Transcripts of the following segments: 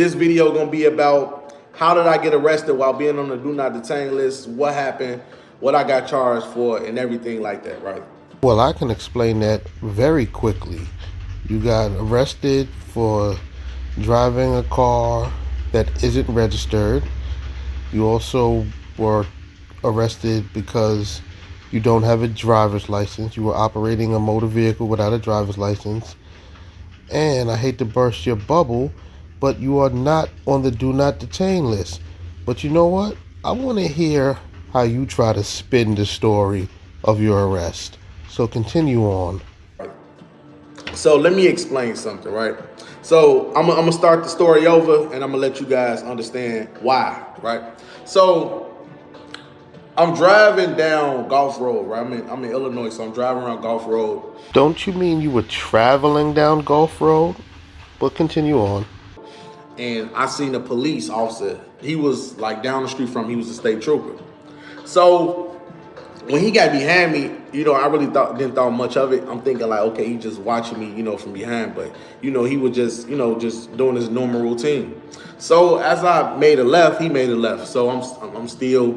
this video gonna be about how did I get arrested while being on the do not detain list, what happened, what I got charged for, and everything like that, right? Well, I can explain that very quickly. You got arrested for driving a car that isn't registered. You also were arrested because you don't have a driver's license. You were operating a motor vehicle without a driver's license. And I hate to burst your bubble, but you are not on the do not detain list. But you know what? I want to hear how you try to spin the story of your arrest. So continue on. So let me explain something, right? So I'm gonna start the story over, and I'm gonna let you guys understand why, right? So I'm driving down Gulf Road, right? I'm in Illinois, so I'm driving around Gulf Road. Don't you mean you were traveling down Gulf Road? But continue on. And I seen a police officer. He was like down the street from me. He was a state trooper. So when he got behind me, I really didn't thought much of it. I'm thinking like, okay, he just watching me, from behind. But, he was just, just doing his normal routine. So as I made a left, he made a left. So I'm still,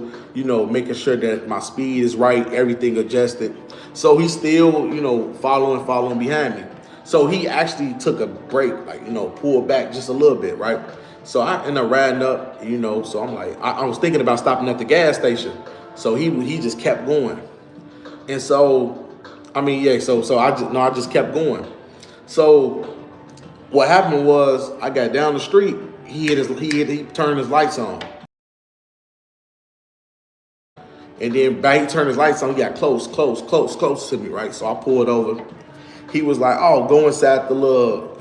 making sure that my speed is right, everything adjusted. So he's still, following behind me. So he actually took a break, like, pulled back just a little bit, right? So I ended up riding up, so I'm like, I was thinking about stopping at the gas station. So he just kept going. And so, I just kept going. So what happened was I got down the street, he turned his lights on. And then he turned his lights on, he got close to me, right? So I pulled over. He was like, oh, go inside the little,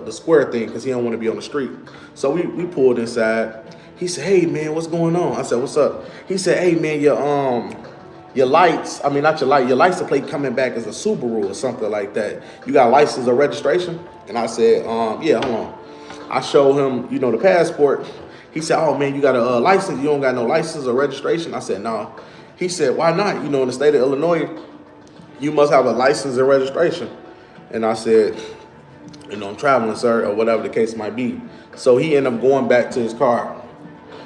the square thing, because he don't want to be on the street. So we pulled inside. He said, hey, man, what's going on? I said, what's up? He said, hey, man, your lights, not your light, your license plate coming back as a Subaru or something like that. You got license or registration? And I said, yeah, hold on. I showed him, the passport. He said, oh, man, you got a license? You don't got no license or registration? I said, no. He said, why not? In the state of Illinois, you must have a license and registration. And I said, I'm traveling, sir, or whatever the case might be. So he ended up going back to his car.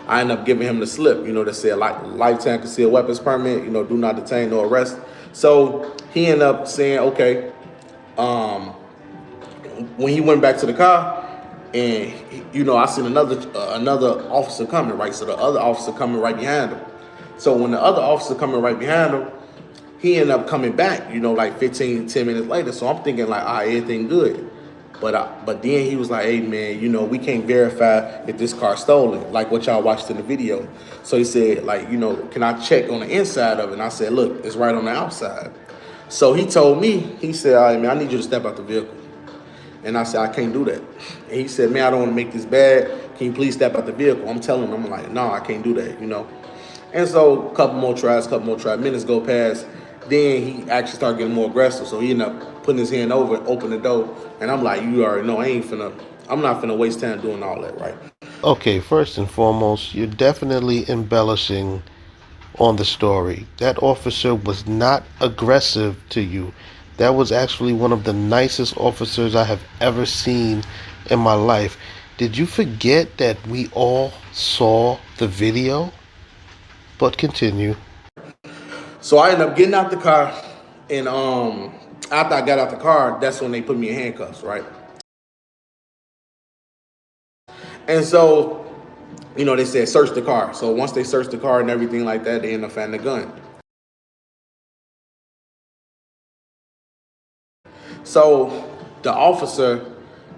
I ended up giving him the slip, that said lifetime concealed weapons permit, do not detain, no arrest. So he ended up saying, okay, when he went back to the car, and I seen another officer coming, right? So the other officer coming right behind him. So when the other officer coming right behind him, he ended up coming back, like 10 minutes later. So I'm thinking like, all right, everything good. But then he was like, hey, man, we can't verify if this car's stolen, like what y'all watched in the video. So he said, like, can I check on the inside of it? And I said, look, it's right on the outside. So he told me, he said, all right, man, I need you to step out the vehicle. And I said, I can't do that. And he said, man, I don't want to make this bad. Can you please step out the vehicle? I'm telling him, I'm like, no, I can't do that, And so a couple more tries, minutes go past. Then he actually started getting more aggressive. So he ended up putting his hand over and opened the door. And I'm like, you already know, I'm not finna waste time doing all that, right? Okay, first and foremost, you're definitely embellishing on the story. That officer was not aggressive to you. That was actually one of the nicest officers I have ever seen in my life. Did you forget that we all saw the video? But continue. So I ended up getting out the car, and after I got out the car, that's when they put me in handcuffs, right? And so, they said search the car. So once they searched the car and everything like that, they ended up finding the gun. So the officer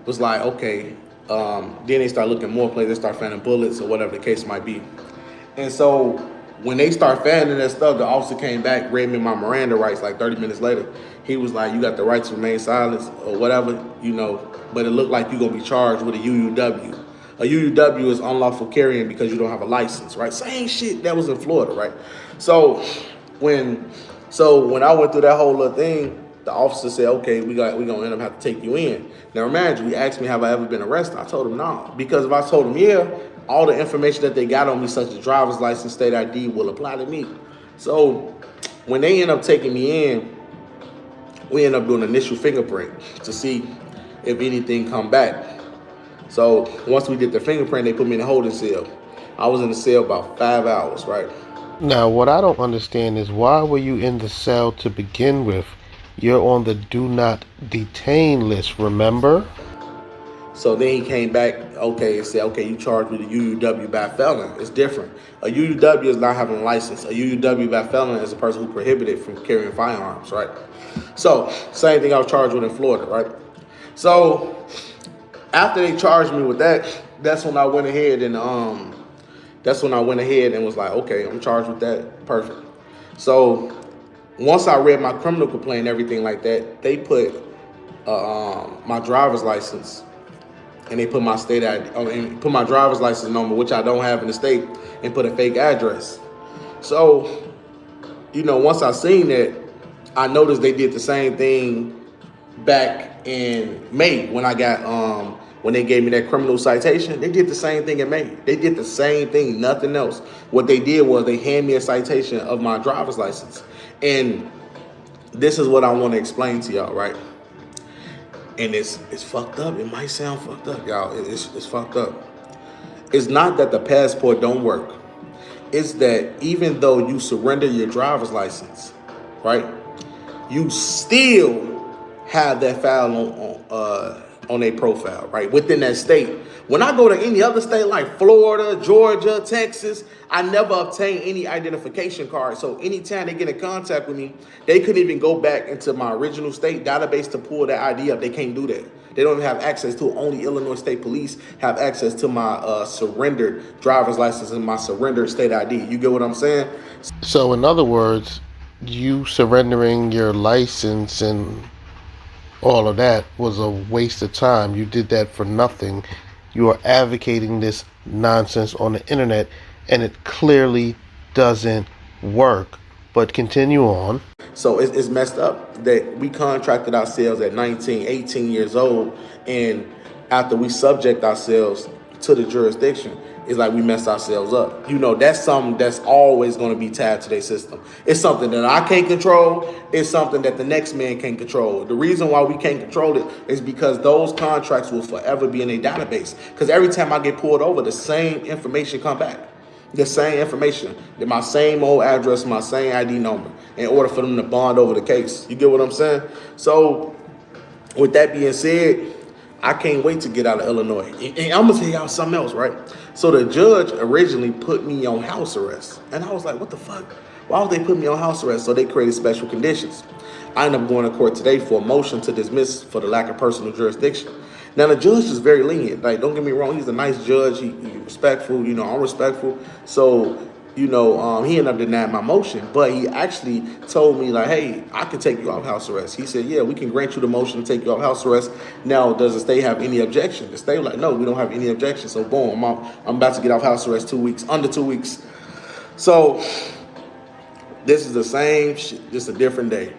was like, okay. Then they start looking more places. They start finding bullets or whatever the case might be. And so when they start finding that stuff, the officer came back, read me my Miranda rights like 30 minutes later. He was like, you got the right to remain silent or whatever, but it looked like you're going to be charged with a UUW. A UUW is unlawful carrying because you don't have a license, right? Same shit that was in Florida, right? So when I went through that whole little thing, the officer said, okay, we're going to end up having to take you in. Now, remind you, he asked me, have I ever been arrested? I told him no. Because if I told him, yeah, all the information that they got on me, such as driver's license, state ID, will apply to me. So when they end up taking me in, we end up doing an initial fingerprint to see if anything come back. So once we did the fingerprint, they put me in a holding cell. I was in the cell about 5 hours, right? Now, what I don't understand is why were you in the cell to begin with? You're on the do not detain list, remember? So then he came back, okay, and said, okay, you charged with a UUW by felon. It's different. A UUW is not having a license. A UUW by felon is a person who prohibited from carrying firearms, right? So same thing I was charged with in Florida, right? So after they charged me with that, that's when I went ahead and was like, okay, I'm charged with that. Perfect. So once I read my criminal complaint and everything like that, they put my driver's license and they put my state ID, and put my driver's license number, which I don't have in the state, and put a fake address. So, once I seen that, I noticed they did the same thing back in May when I got when they gave me that criminal citation. They did the same thing in May. They did the same thing, nothing else. What they did was they handed me a citation of my driver's license, and this is what I want to explain to y'all, right? And it's fucked up. It might sound fucked up, y'all. It's fucked up. It's not that the passport don't work. It's that even though you surrender your driver's license, right, you still have that file on a profile, right, within that state. When I go to any other state like Florida, Georgia, Texas, I never obtain any identification card. So anytime they get in contact with me, they couldn't even go back into my original state database to pull that ID up. They can't do that. They don't even have access to it. Only Illinois State Police have access to my surrendered driver's license and my surrendered state ID. You get what I'm saying? So in other words, you surrendering your license and all of that was a waste of time. You did that for nothing. You are advocating this nonsense on the internet, and it clearly doesn't work. But continue on. So it's messed up that we contracted ourselves at 19, 18 years old, and after we subject ourselves to the jurisdiction, it's like we messed ourselves up. That's something that's always going to be tied to their system. It's something that I can't control. It's something that the next man can't control. The reason why we can't control it is because those contracts will forever be in a database. Because every time I get pulled over, the same information come back. The same information, my same old address, my same ID number, in order for them to bond over the case. You get what I'm saying? So with that being said, I can't wait to get out of Illinois. And I'm gonna tell y'all something else, right? So the judge originally put me on house arrest. And I was like, what the fuck? Why would they put me on house arrest? So they created special conditions. I ended up going to court today for a motion to dismiss for the lack of personal jurisdiction. Now, the judge is very lenient. Like, don't get me wrong, he's a nice judge. He's respectful. I'm respectful. So, he ended up denying my motion. But he actually told me, like, hey, I can take you off house arrest. He said, yeah, we can grant you the motion to take you off house arrest. Now, does the state have any objection? The state was like, no, we don't have any objection. So, boom, I'm about to get off house arrest 2 weeks, under 2 weeks. So, this is the same shit, just a different day.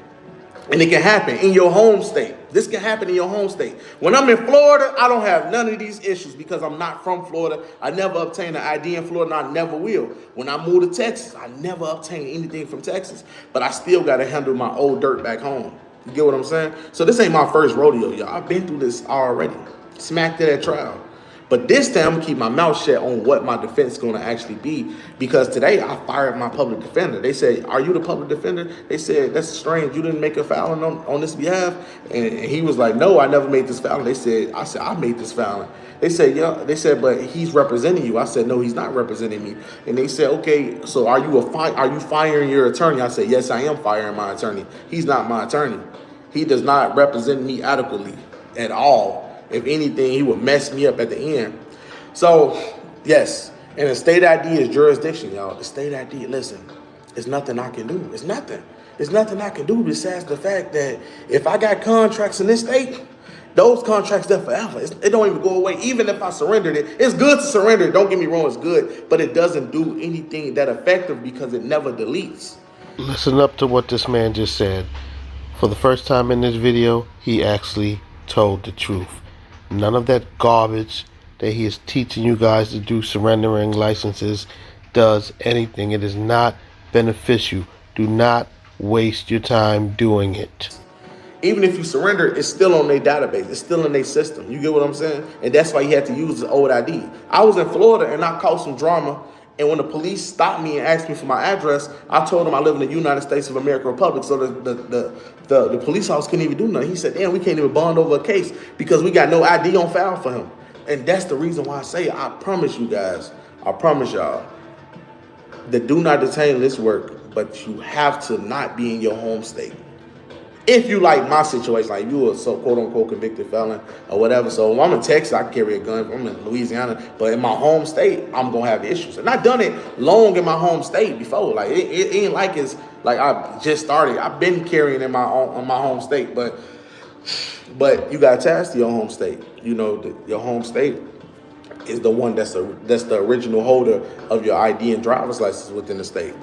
And it can happen in your home state. This can happen in your home state. When I'm in Florida, I don't have none of these issues because I'm not from Florida. I never obtained an ID in Florida, and I never will. When I moved to Texas, I never obtained anything from Texas. But I still got to handle my old dirt back home. You get what I'm saying? So this ain't my first rodeo, y'all. I've been through this already. Smacked it at trial. But this time, I'm going to keep my mouth shut on what my defense is going to actually be. Because today, I fired my public defender. They said, are you the public defender? They said, that's strange. You didn't make a filing on this behalf? And he was like, no, I never made this filing. I said, I made this filing. They said, yeah. They said, but he's representing you. I said, no, he's not representing me. And they said, okay, so are you firing your attorney? I said, yes, I am firing my attorney. He's not my attorney. He does not represent me adequately at all. If anything, he would mess me up at the end. So, yes, and the state ID is jurisdiction, y'all. The state ID, listen, it's nothing I can do. It's nothing. There's nothing I can do besides the fact that if I got contracts in this state, those contracts there forever. It don't even go away. Even if I surrendered it, it's good to surrender it. Don't get me wrong, it's good. But it doesn't do anything that effective because it never deletes. Listen up to what this man just said. For the first time in this video, he actually told the truth. None of that garbage that he is teaching you guys to do, surrendering licenses, does anything. It is not beneficial. Do not waste your time doing it. even if you surrender, it's still on their database. It's still in their system. You get what I'm saying? And that's why you had to use the old ID. I was in Florida and I caused some drama. And when the police stopped me and asked me for my address, I told them I live in the United States of America Republic. So the police officer couldn't even do nothing. He said, damn, we can't even bond over a case because we got no ID on file for him. And that's the reason why I say, I promise you guys, I promise y'all, the do not detain list work, but you have to not be in your home state. If you like my situation, like you a so quote unquote convicted felon or whatever. So if I'm in Texas, I can carry a gun. If I'm in Louisiana, but in my home state, I'm gonna have issues. And I've done it long in my home state before. Like it ain't like it's like I just started. I've been carrying in my home state, but you got attached to your home state. You know, your home state is the one that's the original holder of your ID and driver's license within the state.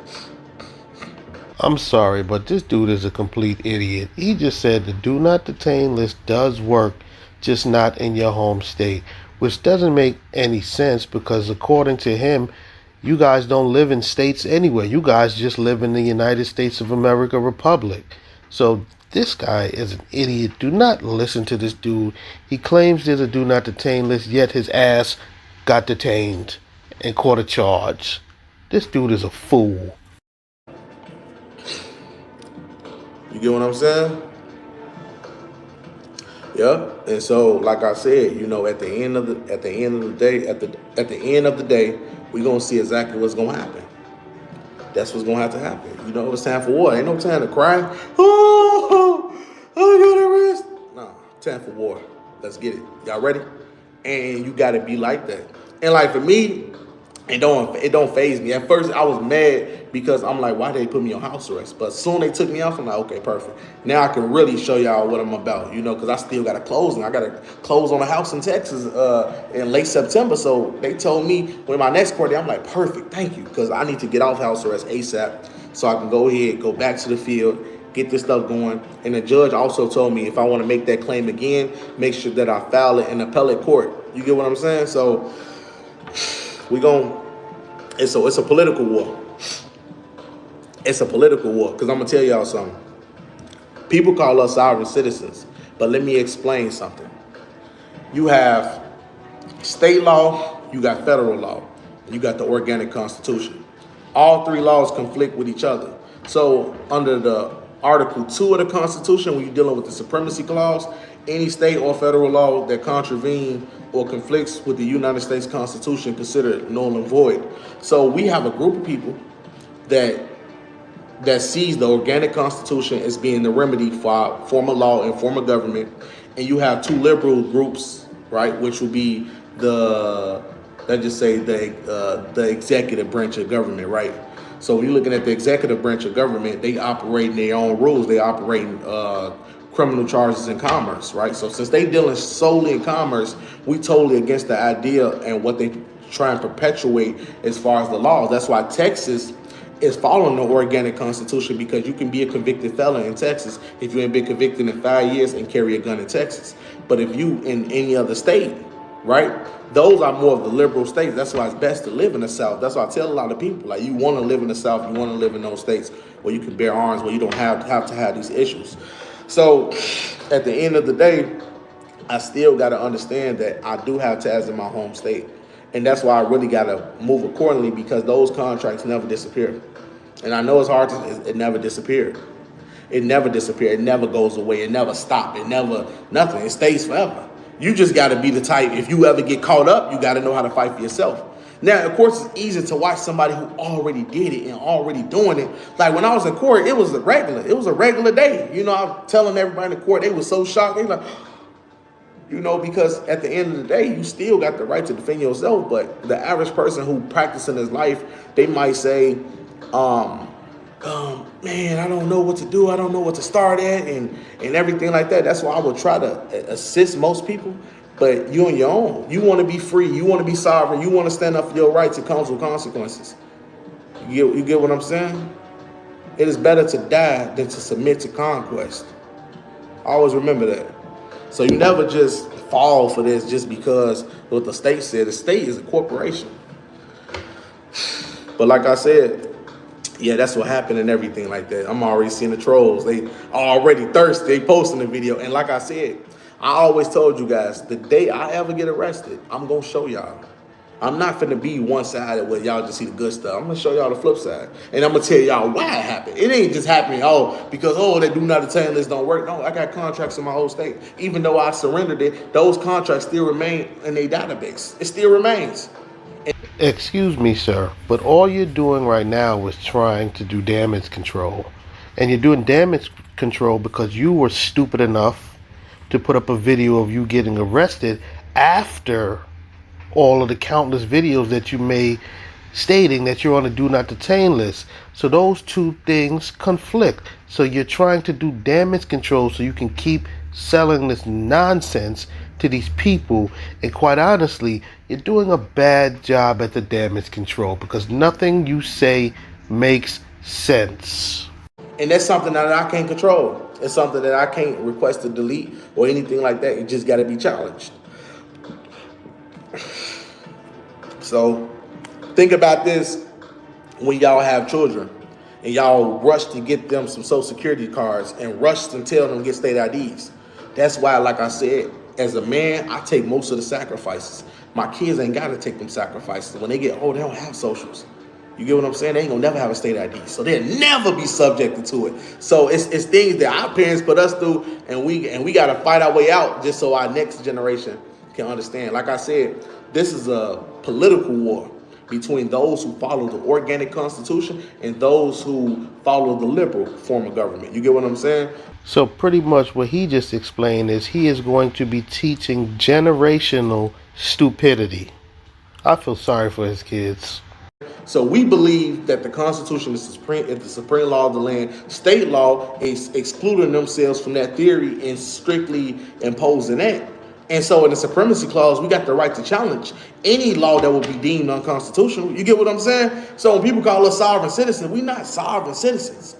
I'm sorry, but this dude is a complete idiot. He just said the do not detain list does work, just not in your home state, which doesn't make any sense because according to him, you guys don't live in states anyway. You guys just live in the United States of America Republic. So this guy is an idiot. Do not listen to this dude. He claims there's a do not detain list, yet his ass got detained and caught a charge. This dude is a fool. You get what I'm saying? Yeah. And so, like I said, you know, at the end of the day, we're gonna see exactly what's gonna happen. That's what's gonna have to happen. You know, it's time for war. Ain't no time to cry. Oh, I got arrested. No, time for war. Let's get it. Y'all ready? And you gotta be like that. And like for me, it don't faze me. At first, I was mad because I'm like, why they put me on house arrest? But soon they took me off. I'm like, okay, perfect. Now I can really show y'all what I'm about, you know, because I still got a closing. I got to close on a house in Texas in late September. So they told me when my next court day, I'm like, perfect, thank you, because I need to get off house arrest ASAP so I can go ahead, go back to the field, get this stuff going. And the judge also told me if I want to make that claim again, make sure that I file it in appellate court. You get what I'm saying? So it's a political war. It's a political war, because I'm going to tell y'all something. People call us sovereign citizens, but let me explain something. You have state law, you got federal law, you got the organic constitution. All three laws conflict with each other. So under the Article 2 of the Constitution, when you're dealing with the supremacy clause, any state or federal law that contravene or conflicts with the United States Constitution considered null and void. So we have a group of people that sees the organic constitution as being the remedy for form of law and form of government. And you have two liberal groups, right, which will be the executive branch of government, right? So when you're looking at the executive branch of government, they operate in their own rules. They operate in criminal charges in commerce, right? So since they dealing solely in commerce, we totally against the idea and what they try and perpetuate as far as the laws. That's why Texas is following the organic constitution, because you can be a convicted felon in Texas if you ain't been convicted in 5 years and carry a gun in Texas. But if you in any other state, right, those are more of the liberal states. That's why it's best to live in the South. That's why I tell a lot of people, like, you want to live in the South, you want to live in those states where you can bear arms, where you don't have to have these issues. So at the end of the day, I still got to understand that I do have ties in my home state. And that's why I really got to move accordingly, because those contracts never disappear. And I know it's hard to, it never disappeared. It never disappeared. It never goes away. It never stopped. It never, nothing. It stays forever. You just got to be the type, if you ever get caught up, you got to know how to fight for yourself. Now, of course, it's easy to watch somebody who already did it and already doing it. Like when I was in court, it was a regular day. You know, I'm telling everybody in the court, they were so shocked. They like, you know, because at the end of the day, you still got the right to defend yourself. But the average person who practicing his life, they might say, man, I don't know what to do. I don't know what to start at and everything like that. That's why I would try to assist most people. But you on your own. You want to be free. You want to be sovereign. You want to stand up for your rights. It comes with consequences. You get what I'm saying? It is better to die than to submit to conquest. Always remember that. So you never just fall for this just because what the state said. The state is a corporation. But like I said, Yeah, that's what happened and everything like that. I'm already seeing the trolls. They already thirsty. They posting the video. And like I said, I always told you guys, the day I ever get arrested, I'm going to show y'all. I'm not finna be one-sided where y'all just see the good stuff. I'm gonna show y'all the flip side. And I'm gonna tell y'all why it happened. It ain't just happening, because, that do not detain list don't work. No, I got contracts in my whole state. Even though I surrendered it, those contracts still remain in their database. It still remains. Excuse me, sir, but all you're doing right now is trying to do damage control. And you're doing damage control because you were stupid enough to put up a video of you getting arrested after all of the countless videos that you made stating that you're on a do not detain list. So those two things conflict. So you're trying to do damage control so you can keep selling this nonsense to these people, and quite honestly, you're doing a bad job at the damage control because nothing you say makes sense. And that's something that I can't control. It's something that I can't request to delete or anything like that. You just got to be challenged. So think about this when y'all have children and y'all rush to get them some Social Security cards and rush to tell them to get state IDs. That's why, like I said, as a man, I take most of the sacrifices. My kids ain't got to take them sacrifices. When they get old, they don't have socials. You get what I'm saying? They ain't gonna never have a state ID, so they'll never be subjected to it. So it's things that our parents put us through, and we gotta fight our way out just so our next generation can understand. Like I said, this is a political war between those who follow the organic constitution and those who follow the liberal form of government. You get what I'm saying? So pretty much what he just explained is he is going to be teaching generational stupidity. I feel sorry for his kids. So we believe that the Constitution is the supreme law of the land. State law is excluding themselves from that theory and strictly imposing that. And so in the supremacy clause, we got the right to challenge any law that would be deemed unconstitutional. You get what I'm saying? So when people call us sovereign citizens, we're not sovereign citizens.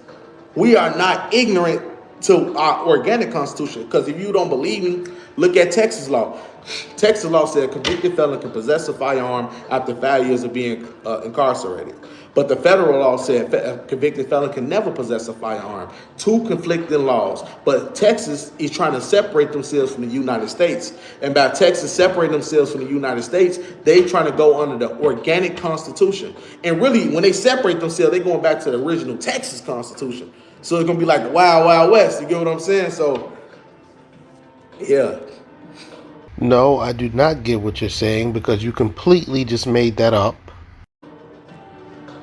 We are not ignorant to our organic constitution. Because if you don't believe me, look at Texas law. Texas law said a convicted felon can possess a firearm after 5 years of being incarcerated. But the federal law said a convicted felon can never possess a firearm. Two conflicting laws. But Texas is trying to separate themselves from the United States. And by Texas separating themselves from the United States, they trying to go under the organic constitution. And really, when they separate themselves, they're going back to the original Texas constitution. So it's going to be like the Wild Wild West. You get what I'm saying? So, yeah. No, I do not get what you're saying because you completely just made that up.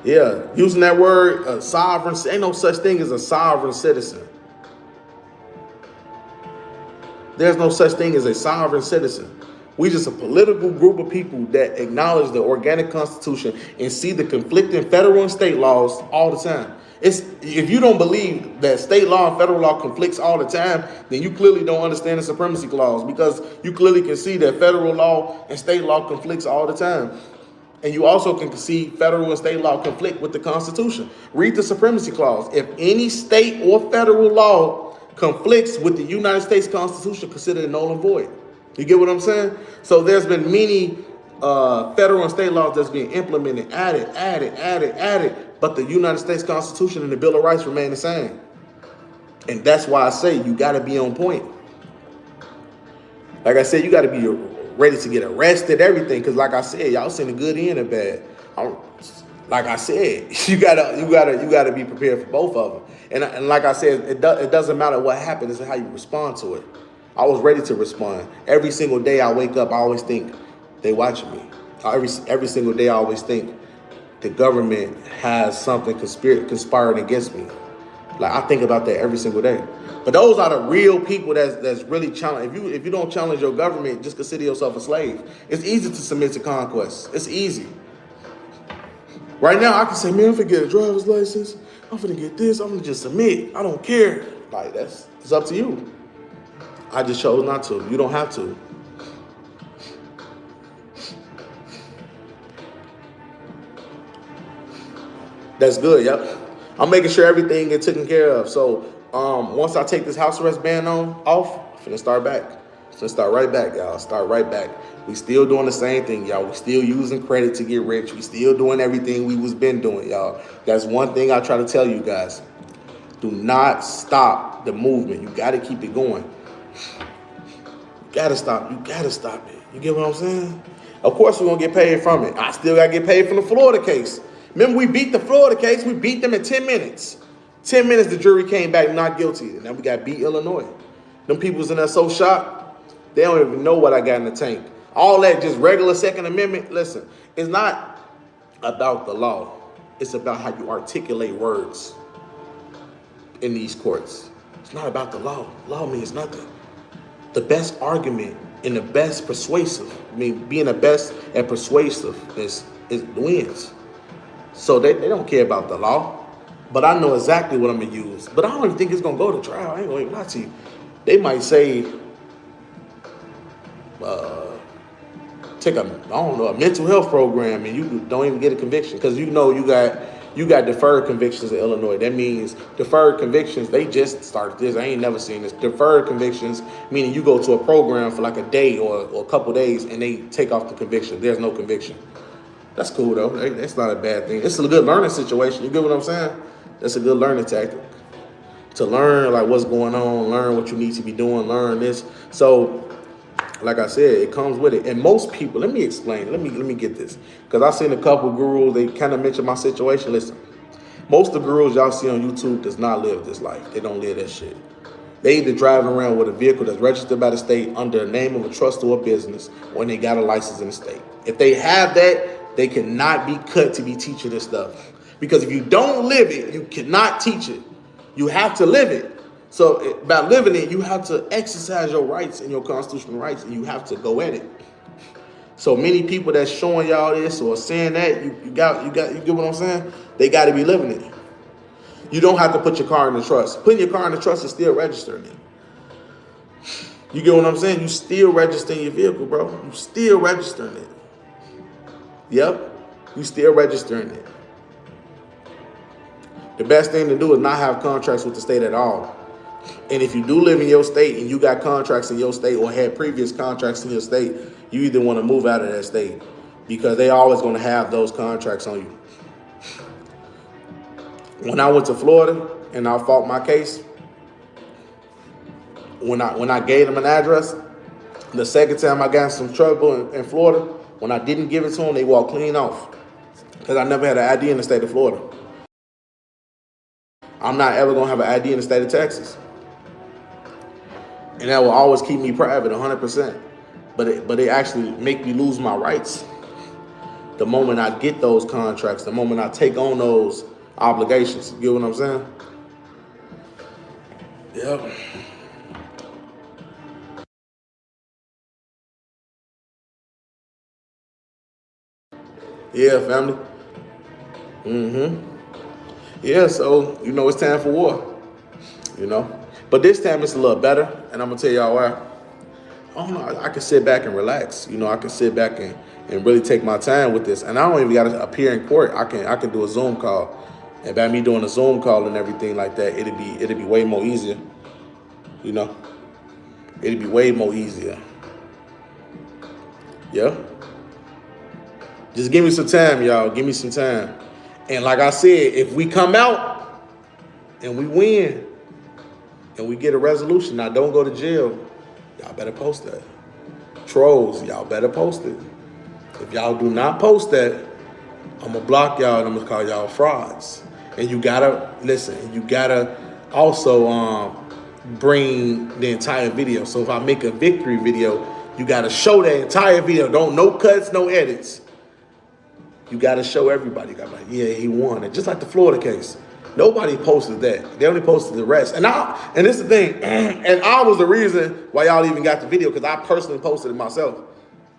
Yeah, using that word, sovereign, ain't no such thing as a sovereign citizen. There's no such thing as a sovereign citizen. We just a political group of people that acknowledge the organic constitution and see the conflicting federal and state laws all the time. If you don't believe that state law and federal law conflicts all the time, then you clearly don't understand the supremacy clause, because you clearly can see that federal law and state law conflicts all the time. And you also can see federal and state law conflict with the Constitution. Read the supremacy clause. If any state or federal law conflicts with the United States Constitution, consider it null and void. You get what I'm saying? So there's been many federal and state laws that's being implemented, added, but the United States Constitution and the Bill of Rights remain the same. And that's why I say you got to be on point. Like I said, you got to be ready to get arrested, everything. Because like I said, y'all seen the good and the bad. Like I said, you gotta be prepared for both of them. And like I said, it doesn't matter what happens, it's how you respond to it. I was ready to respond. Every single day I wake up, I always think they watching me. Every single day I always think the government has something conspiring against me. Like I think about that every single day. But those are the real people that's really challenging. If you don't challenge your government, just consider yourself a slave. It's easy to submit to conquest. It's easy. Right now, I can say, man, I'm finna get a driver's license. I'm finna get this. I'm gonna just submit. I don't care. Like it's up to you. I just chose not to. You don't have to. That's good. Yep. I'm making sure everything gets taken care of. So once I take this house arrest ban off, I'm finna start back. So start right back, y'all. Start right back. We still doing the same thing, y'all. We still using credit to get rich. We still doing everything we was been doing, y'all. That's one thing I try to tell you guys. Do not stop the movement. You got to keep it going. You got to stop. You got to stop it. You get what I'm saying? Of course, we're going to get paid from it. I still got to get paid from the Florida case. Remember, we beat the Florida case. We beat them in 10 minutes. 10 minutes, the jury came back not guilty. And now we got beat Illinois. Them people was in there so shocked. They don't even know what I got in the tank. All that just regular Second Amendment. Listen, it's not about the law. It's about how you articulate words in these courts. It's not about the law. Law means nothing. The best argument and the best persuasive, being the best at persuasive is wins. So they don't care about the law. But I know exactly what I'm going to use. But I don't even think it's going to go to trial. I ain't going to even lie to you. They might say, take a mental health program and you don't even get a conviction because you got deferred convictions in Illinois. That means deferred convictions, they just started this. I ain't never seen this. Deferred convictions, meaning you go to a program for like a day or a couple days and they take off the conviction. There's no conviction. That's cool though. That's not a bad thing. It's a good learning situation. You get what I'm saying? That's a good learning tactic. To learn like what's going on, learn what you need to be doing, learn this. So like I said, it comes with it. And most people, let me explain. Let me get this. Because I've seen a couple of gurus, they kind of mention my situation. Listen, most of the gurus y'all see on YouTube does not live this life. They don't live that shit. They either driving around with a vehicle that's registered by the state under the name of a trust or a business, or they got a license in the state. If they have that, they cannot be cut to be teaching this stuff. Because if you don't live it, you cannot teach it. You have to live it. So by living it, you have to exercise your rights and your constitutional rights, and you have to go at it. So many people that's showing y'all this or saying that, you get what I'm saying? They got to be living it. You don't have to put your car in the trust. Putting your car in the trust is still registering it. You get what I'm saying? You still registering your vehicle, bro. You still registering it. Yep, you still registering it. The best thing to do is not have contracts with the state at all. And if you do live in your state and you got contracts in your state or had previous contracts in your state, you either want to move out of that state because they always going to have those contracts on you. When I went to Florida and I fought my case, when I gave them an address, the second time I got in some trouble in Florida, when I didn't give it to them, they walked clean off because I never had an ID in the state of Florida. I'm not ever going to have an ID in the state of Texas. And that will always keep me private 100%. But it actually make me lose my rights. The moment I get those contracts, the moment I take on those obligations. You get what I'm saying? Yep. Yeah, family. Yeah, so, it's time for war, But this time it's a little better, and I'm going to tell y'all why. I don't know, I can sit back and relax. I can sit back and really take my time with this. And I don't even got to appear in court. I can do a Zoom call. And by me doing a Zoom call and everything like that, it'll be way more easier. It'll be way more easier. Yeah. Just give me some time, y'all. Give me some time. And like I said, if we come out and we win and we get a resolution, now don't go to jail, y'all better post that. Trolls, y'all better post it. If y'all do not post that, I'm going to block y'all and I'm going to call y'all frauds. And you got to, listen, you got to also bring the entire video. So if I make a victory video, you got to show that entire video. No cuts, no edits. You got to show everybody. You got to be like, yeah, he won it. Just like the Florida case. Nobody posted that. They only posted the rest. And this is the thing. And I was the reason why y'all even got the video because I personally posted it myself.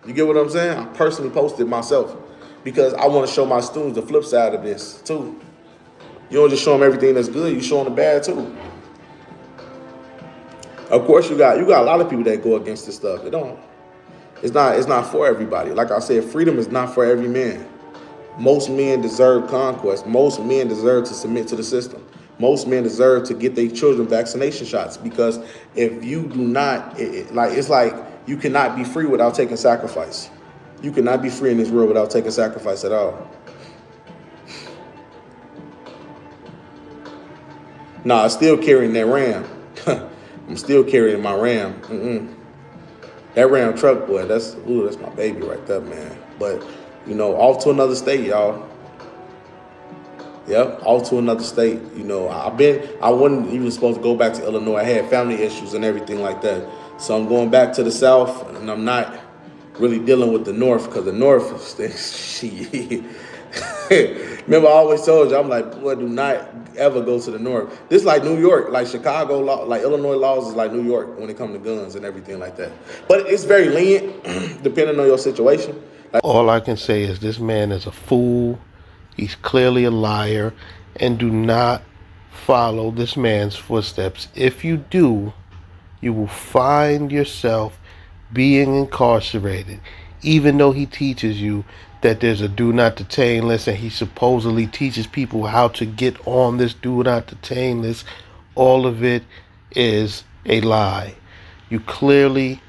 You get what I'm saying? I personally posted it myself because I want to show my students the flip side of this too. You don't just show them everything that's good. You show them the bad too. Of course, you got a lot of people that go against this stuff. It's not for everybody. Like I said, freedom is not for every man. Most men deserve conquest. Most men deserve to submit to the system. Most men deserve to get their children vaccination shots, because if you do not, it's like you cannot be free without taking sacrifice. You cannot be free in this world without taking sacrifice at all. Nah, I'm still carrying that Ram. I'm still carrying my Ram. That Ram truck, boy, that's my baby right there, man. But, off to another state, y'all. Yep, off to another state. I wasn't even supposed to go back to Illinois. I had family issues and everything like that. So I'm going back to the South, and I'm not really dealing with the North, because the North is shit. Remember, I always told you, I'm like, boy, do not ever go to the North. This is like New York, like Chicago law, like Illinois laws is like New York when it comes to guns and everything like that. But it's very lenient, depending on your situation. All I can say is this man is a fool. He's clearly a liar, and do not follow this man's footsteps. If you do, you will find yourself being incarcerated, even though he teaches you that there's a do not detain list, and he supposedly teaches people how to get on this do not detain list. All of it is a lie. You clearly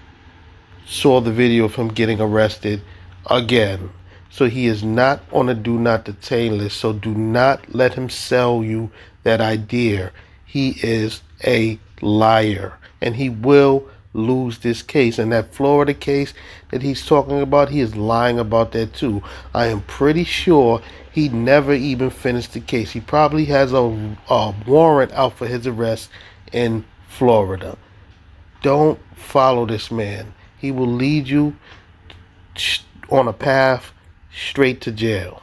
saw the video of him getting arrested again. So he is not on a do not detain list. So do not let him sell you that idea. He is a liar, and he will lose this case. And that Florida case that he's talking about, he is lying about that too. I am pretty sure he never even finished the case. He probably has a warrant out for his arrest in Florida. Don't follow this man. He will lead you on a path straight to jail.